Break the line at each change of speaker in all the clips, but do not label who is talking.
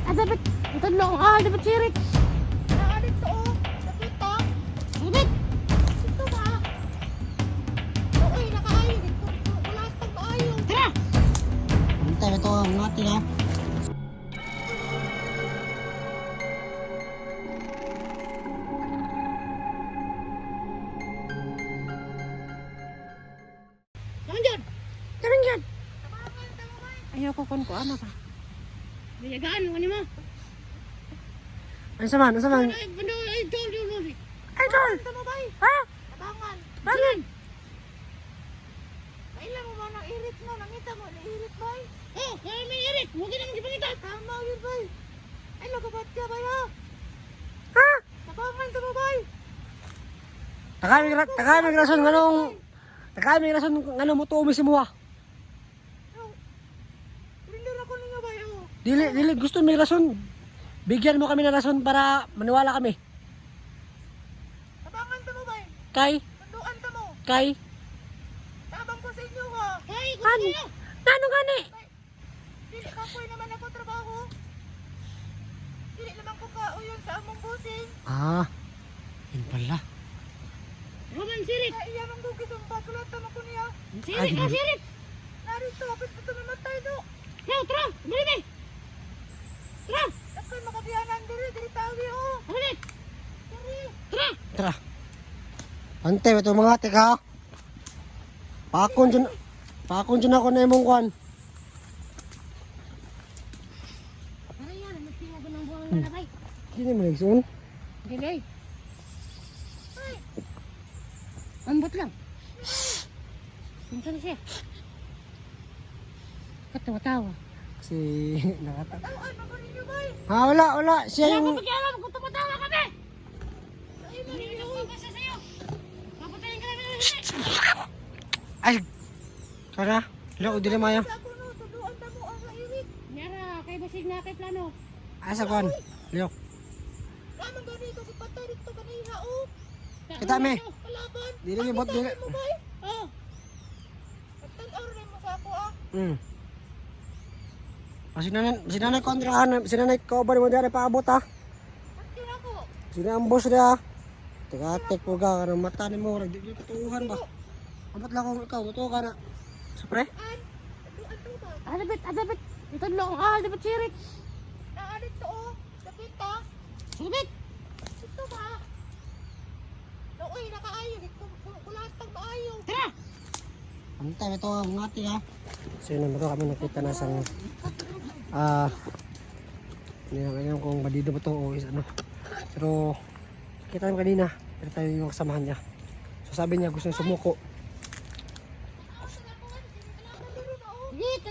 Adabit. Ito lang adabit sirit. Adabit to. Adabit to. Adabit. Ito ba? Okay, nakaayo dito. Wala tang maayo. Tara.
Antay ito ang natin ha.
Tarang dyan. Ayoko ko ano ka. Biyagaan mo ni mo.
Ano saman? Ano saman?
Idol! Ha? Tabangan. Bakit? Kailan mo ba nang irit mo? Nangita mo, nairit ba? Oh, kaya may irit. Huwag ka naman gipangita. Tama yun ba? Ay, lagabat ka ba ya? Ha? Tabangan ka mo ba?
Takay rason nganong takay rason nganong mo tuumi si Muha.
Rindir ako ninyo ba?
Dili gusto may rason. Bigyan mo kami ng rason para maniwala kami.
Tabangan ka mo ba?
Kay
Tunduan ka mo.
kay
Tabang ko sa inyo ha. Kay, gusto
ano?
niyo.
Nano gani?
Dili kapoy naman ako trabaho. Dili naman ko kauyon sa among bossing.
Ah. Yun pala.
Roman sirit. Iya mong dugis ang pagkulatan ako niya.
Ay,
Sirit, sirit. Narito, apit ito namatay do. Tara, balik. Tara. Ako'y makabiyanan diri tawi o. Balik. Tara.
Tara. Antay ito mga tika. Pakon dyan ako na imong kwan.
Tara yan, magtingo ko ng buwang lalabay.
Hindi mo nagsun.
Gilay. Ambot lang. Minsan na siya. Katawa-tawa.
Kasi nakata.
Tawaan ako ninyo ba?
Ha, wala. Siya
Wala
yung
ko pakialam kung tumatawa kami. Ay, manilo ko sa sayo. Papatayin ka namin.
ay. Tara. Loko dili mayo.
Sa ako no, tuduan ta mo ang lairit. Nyara, kay basig na kay plano.
Asa kwan. Liok.
Kamang ganito, ipatay dito kanina o.
Kita me.
Kalaban.
Dili mi bot dili.
Mo ba? Oh. Pagtag-araw rin mo sa ako ah.
Sinanay kontrahan, sinanay cover mo dere paabot ha.
Pagkin ako.
Sinambos dia. Tek po ka ng mata ni mo, di tutuhan ba? Abot lang kung ikaw, tutuhan ka na. Supre?
Adabit. Ito lang adabit sirit. Naalit to o. Dabit ha. Adabit. Ito ba? Uy, nakaayo. Kulat pag maayo. Tara.
Antay ito ang ngati ha. So yun naman kami nakita na sang ngayon kung badido ba ito o is ano. Pero kita naman kanina, pero tayo yung kasamahan niya. So sabi niya gusto sumuko.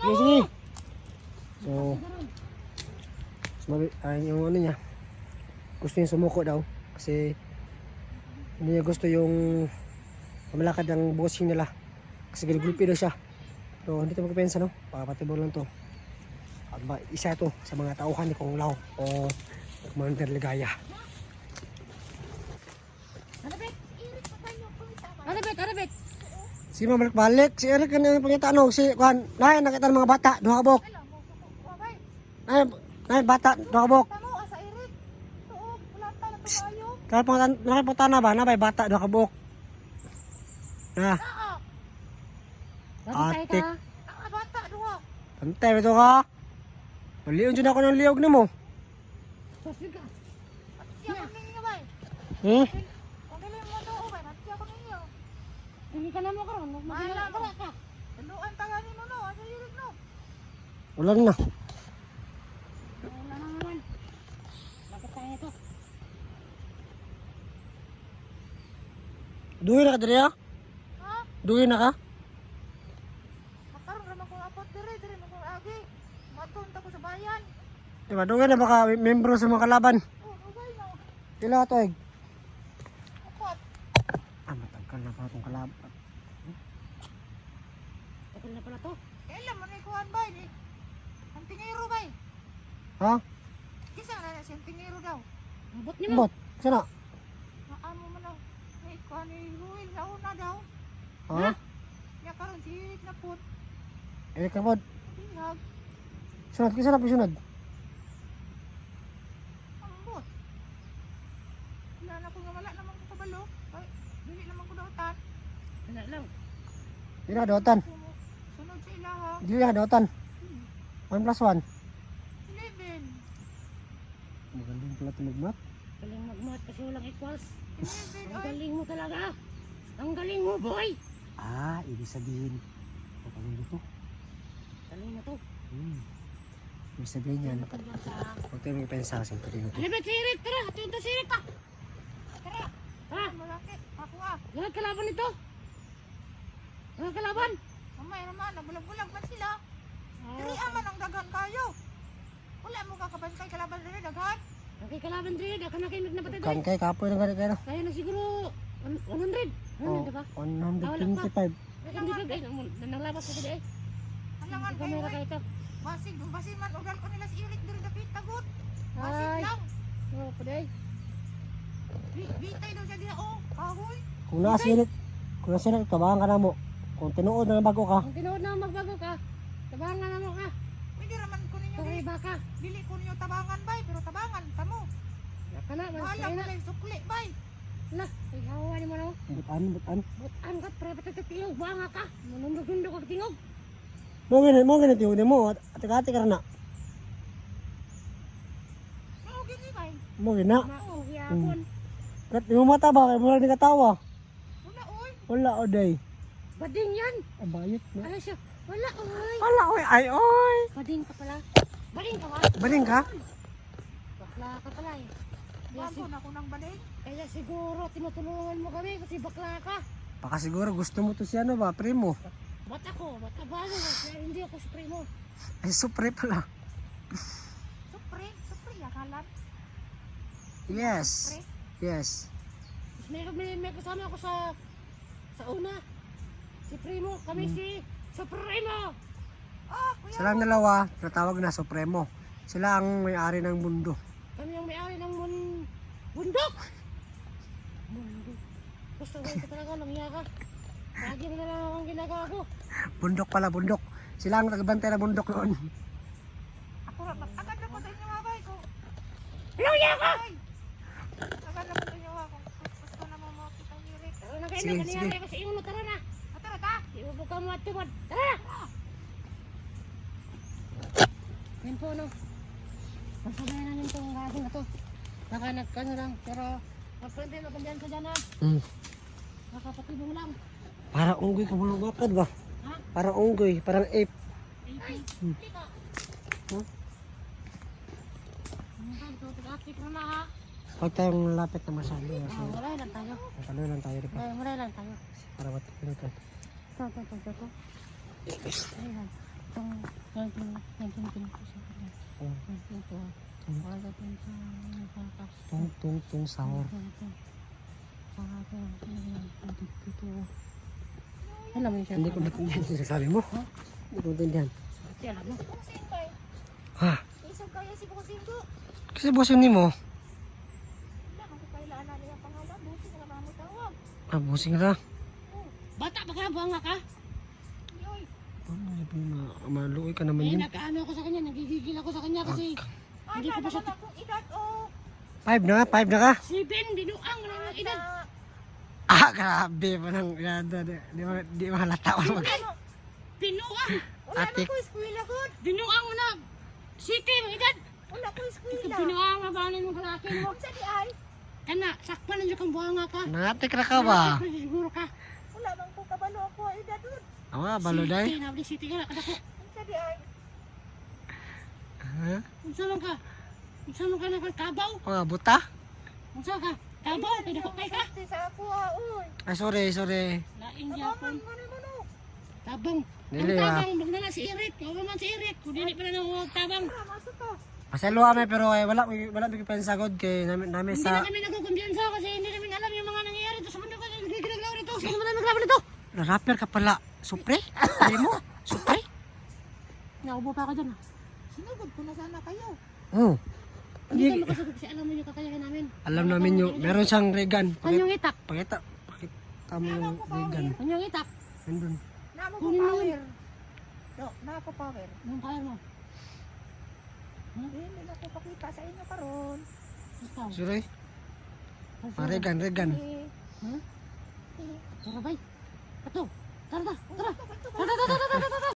Sige. So yung ano niya, gusto niya sumuko daw kasi hindi niya gusto yung pamalakad ng bossing nila kasi ginugulpi daw siya. So hindi tayo magkapensa no, pakapatibol lang to. Isa ito sa mga tauhan ni Kong Lao o Commander Ligaya.
Arabit.
Si balik. Si Eric kan yung pangitanong. Si Kuhan, nahin nakita ng mga bata, duha kabok. Nahin bata, duha kabok. Nakalimutan na ba? Nabay bata, duha kabok. Na. Atik.
Bata, duha.
Pantay ito ka. Maliyon dyan ako ng liyog na mo.
Hindi ka na mo karon, magmahal ka. Tanduan tagani mo no, asa yirig no.
Ulan na.
Wala na naman. Bakit tayo ito?
Duwi na ka diri ha?
Ha?
Duwi na ka?
Makaroon naman kong apot dire mo kong agi. Matunta ko sa bayan.
Diba, duwi na baka membro sa mga kalaban.
Oh, okay no.
Pila to eh.
Apot.
Matagkal na pa itong kalaban.
Ito na pala to. Kailan mo na ikuhan ba? Ang tingiro ba?
Ha?
Kisa na siyang tingiro daw. Abot niyo
Bot, sana?
Maano mo na. May ikuhan ni Ruel na una daw.
Ha?
Kaya karon sirik na put.
Eric ka bod.
Tingag.
Sunod, kisa na pa sunod?
Ano lang.
Hindi na kadotan.
Sunod sa ila ha.
Hindi na kadotan. 1 plus 1.
11.
Magaling pala ito mag-math.
Galing mag-math kasi walang equals. 11. Ang galing mo talaga. Ang galing mo, boy.
Ibig sabihin. Pagkaling dito.
Galing mo to.
Ibig sabihin yan.
Sa...
Huwag tayo magpensa kasi pagkaling dito.
Ano ba, sirit? Tara, ito yung sirit pa. Tara. Ha? Malaki. Ako ah. Yan ang kalaban nito. Yan ang kalaban. Mamay naman, nabulag-bulag man sila. Diri aman ang daghan kayo. Wala mo kakabantay kalaban diri daghan. Okay, kalaban diri, daghan na kayo nagnabatay diri.
Kan kay kapoy na gano'n kayo.
Kaya na siguro 100. Ano ba?
125.
Hindi ka guys, nanalabas ko diri. Alangan kayo. Kamera kayo to. Basig man ugal ko nila si Eric diri dapit tagot. Basig lang. Oh, paday. Bitay daw siya diha oh, kahoy.
Kung nasilit, tabangan ka na mo. Kung tinuod na bago ka.
Kung tinuod na magbago ka, tabangan na mo ka. Pwede raman ko ninyo dili. Baka. Dili ko ninyo tabangan bay, pero tabangan kamo. Kana man. Wala mo lang sukli bay. Lah, ihawa ni mo na.
Butan.
Butan ka, pre, patay tingog, banga ka. Manundog-nundog ka tingog.
Mo ganit tinuod mo. Ati-ati ka na.
Oo, gini bay.
Mo gina.
Oo, giyapon.
Kat mo mata ba kay mura ni katawa.
Wala oy.
Wala oday.
Bading yan.
Bayot na.
Ano siya? Wala oy.
Wala oy ay oy.
Bading ka pala. Bading ka ba?
Baling ka?
Bakla ka pala eh. Bago na ako ng bading. Kaya siguro tinutulungan mo kami kasi bakla ka.
Baka siguro gusto mo to si ano ba, primo.
Bata ko, bata bago. Kaya hindi ako supremo.
Ay supre pala.
Supre akalan.
Yes. Yes.
May kasama ako sa una. Si Primo, kami si Supremo. Oh, kuya.
Silang dalawa, natawag na Supremo. Sila ang may-ari ng mundo.
Kami ang may-ari ng bundok. Bundok. Gusto ko talaga, langya ka. Lagi na lang ang ginagawa ko.
Bundok pala, bundok. Sila ang tagbantay ng bundok noon.
Ako agad na po sa inyo babay ko. Langya ka! Agad na po sa inyo ako. Gusto na mo makita ni Rick. Sige. Kasi imo tara na. Tara ta. Iubog ka mo at tubad. Tara. Yan po no. Masabayan namin itong gabi na to. Nakanak ka na lang. Pero magpwede na kandiyan sa dyan ha. Nakapatibong lang.
Parang unggoy ka mula bakad ba?
Ha?
Parang unggoy, parang ape.
Ay, tika. Tika na ha.
Huwag tayong lapit na masyado.
Mulay lang tayo.
Tuloy lang tayo dito.
Mulay lang tayo.
Para matipin ito.
Ito. Ayan.
Tung sahur.
Alam mo siya.
Hindi ko natindihan yung sinasabi mo. Hindi ko natindihan.
Alam mo.
Ha?
Isang kaya si Bukusinggo.
Kasi bosin ni mo.
Wala, kung kailangan na niya pangalan, busing na lang mo tawag.
Busing na.
Bata ba ka? Banga ka? Yoy.
Maluoy ka naman yun.
Nagkaano ako sa kanya, nagigigil ako sa kanya kasi hindi ko pa siya... edad o...
5 na ka?
7, binuang na ng edad.
Grabe pa ng edad. Di mahalata ko.
Binuang! Wala
Atik.
na ko eskwela ko. Binuang mo na. City, ang edad. Wala ko eskwela. Binuang na ba ng kalaki mo? Sa di ay? Kana, sakpan na dyan kang buhanga ka.
Nangatik na ka ba?
Siguro ka. Wala bang po kabalo ako edad doon.
Balo day.
City, nabli city ka na kadako. Sa di ay?
Ha?
Unsa man ka? Unsa man ka na kang kabaw?
Buta?
Unsa ka? Kabaw, kay dako kay ka? Sa ako uy.
Ay, sorry.
Laing gyapon. Tabang.
Dili,
Ang tabang, magdala si Eric. Huwag naman si Eric. Kung dili pa na nang tabang.
Paselo kami pero wala may pensagod kay namin
Hindi
sa
na kami nagkukumbiyansa kasi hindi namin alam yung mga nangyayari dito sa mundo ko. Ginaglaw rito. Sino man ang naglaban nito?
rapper ka pala. Supre? Hindi mo? Supre?
Naubo pa ako dyan. Sinugod ko na sana kayo.
Oo.
Hindi ka makasugod kasi alam mo yung kakayahan namin.
Alam namin yung meron siyang regan.
Anyong itak?
Pakita mo yung regan.
Anyong itak?
Nandun.
Namo ko power. No, nako power. Yung power mo. Hindi na ko pakita sa inyo karon. Ikaw.
Sorry. Regan.
Sarabay. Ato. Tara, tara, tara. Tara, tara, tara, tara, tara.